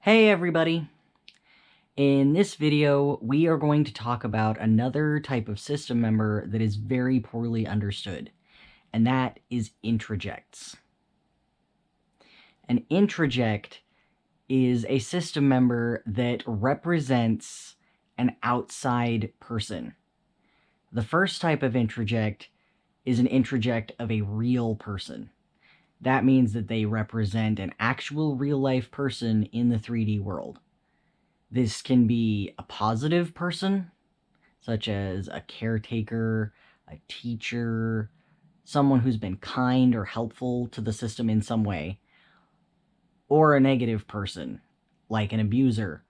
Hey everybody! In this video, we are going to talk about another type of system member that is very poorly understood, and that is introjects. An introject is a system member that represents an outside person. The first type of introject is an introject of a real person. That means that they represent an actual real-life person in the 3D world. This can be a positive person, such as a caretaker, a teacher, someone who's been kind or helpful to the system in some way, or a negative person, like an abuser.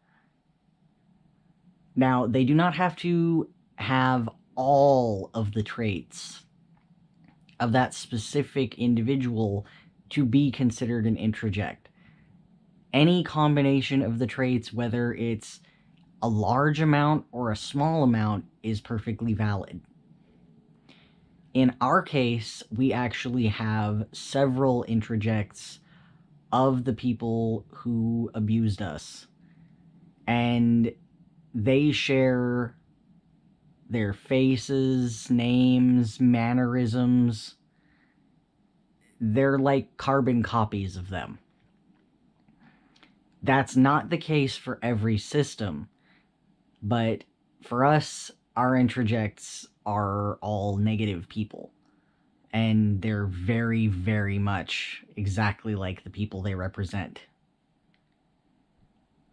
Now, they do not have to have all of the traits of that specific individual to be considered an introject. Any combination of the traits, whether it's a large amount or a small amount, is perfectly valid. In our case, we actually have several introjects of the people who abused us, and they share their faces, names, mannerisms. They're like carbon copies of them. That's not the case for every system, but for us, our introjects are all negative people, and they're very, very much exactly like the people they represent.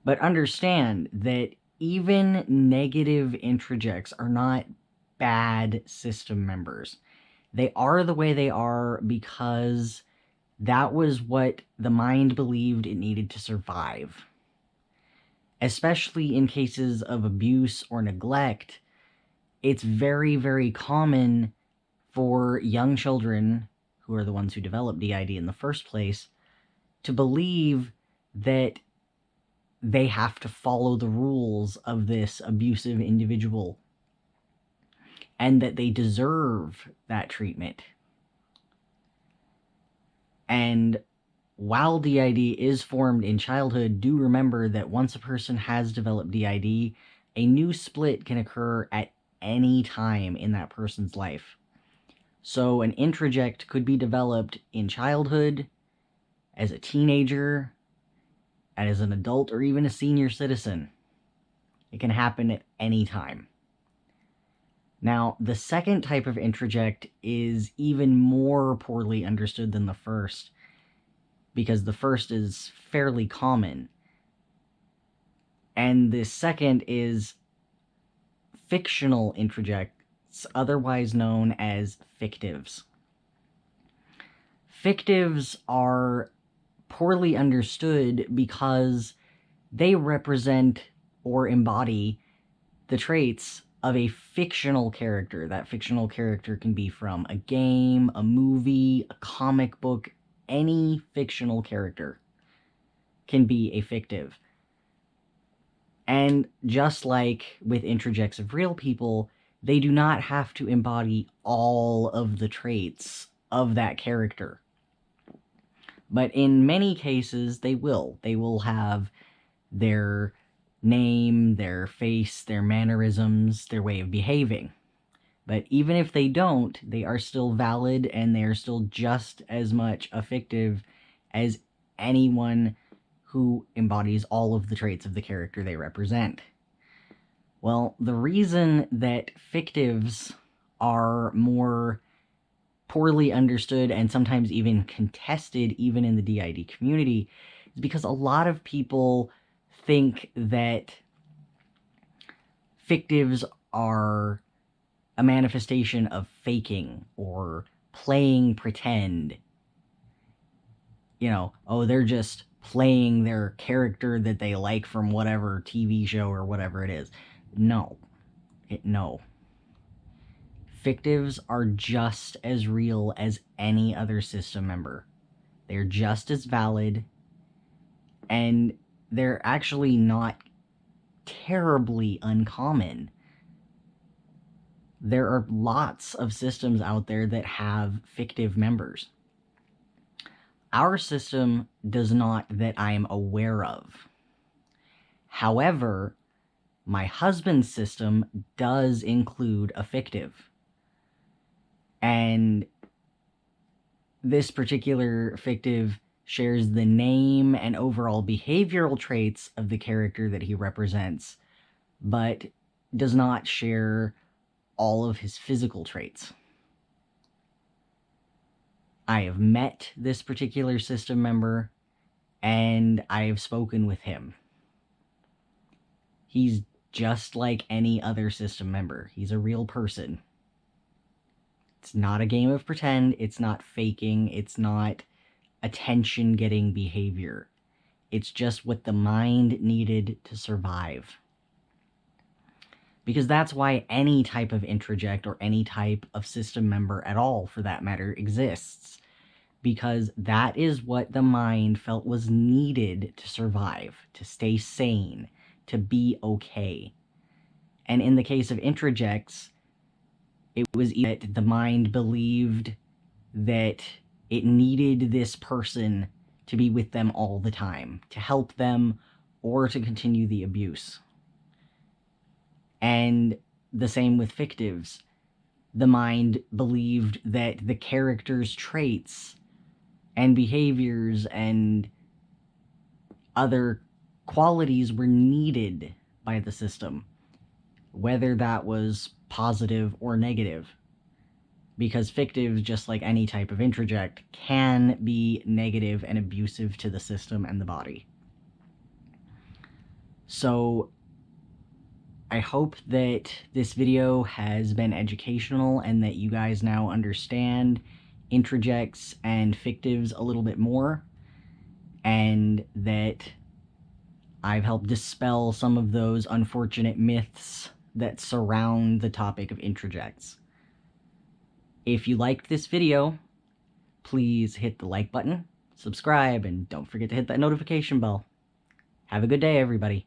But understand that even negative introjects are not bad system members. They are the way they are because that was what the mind believed it needed to survive. Especially in cases of abuse or neglect, it's very, very common for young children, who are the ones who develop DID in the first place, to believe that they have to follow the rules of this abusive individual and that they deserve that treatment. And while DID is formed in childhood, do remember that once a person has developed DID, a new split can occur at any time in that person's life. So an introject could be developed in childhood, as a teenager, as an adult, or even a senior citizen. It can happen at any time. Now, the second type of introject is even more poorly understood than the first, because the first is fairly common. And the second is fictional introjects, otherwise known as fictives. Fictives are poorly understood because they represent or embody the traits of a fictional character. That fictional character can be from a game, a movie, a comic book. Any fictional character can be a fictive. And just like with introjects of real people, they do not have to embody all of the traits of that character. But in many cases, they will. They will have their name, their face, their mannerisms, their way of behaving. But even if they don't, they are still valid, and they are still just as much a fictive as anyone who embodies all of the traits of the character they represent. Well, the reason that fictives are more poorly understood and sometimes even contested even in the DID community is because a lot of people think that fictives are a manifestation of faking or playing pretend. You know, oh, they're just playing their character that they like from whatever TV show or whatever it is. No. No. Fictives are just as real as any other system member. They're just as valid, and they're actually not terribly uncommon. There are lots of systems out there that have fictive members. Our system does not, that I am aware of. However, my husband's system does include a fictive. And this particular fictive shares the name and overall behavioral traits of the character that he represents, but does not share all of his physical traits. I have met this particular system member, and I have spoken with him. He's just like any other system member. He's a real person. It's not a game of pretend. It's not faking. It's not attention-getting behavior. It's just what the mind needed to survive. Because that's why any type of introject or any type of system member at all, for that matter, exists. Because that is what the mind felt was needed to survive, to stay sane, to be okay. And in the case of introjects, it was that the mind believed that it needed this person to be with them all the time, to help them, or to continue the abuse. And the same with fictives. The mind believed that the character's traits and behaviors and other qualities were needed by the system, whether that was positive or negative. Because fictives, just like any type of introject, can be negative and abusive to the system and the body. So I hope that this video has been educational and that you guys now understand introjects and fictives a little bit more, and that I've helped dispel some of those unfortunate myths that surround the topic of introjects. If you liked this video, please hit the like button, subscribe, and don't forget to hit that notification bell. Have a good day, everybody.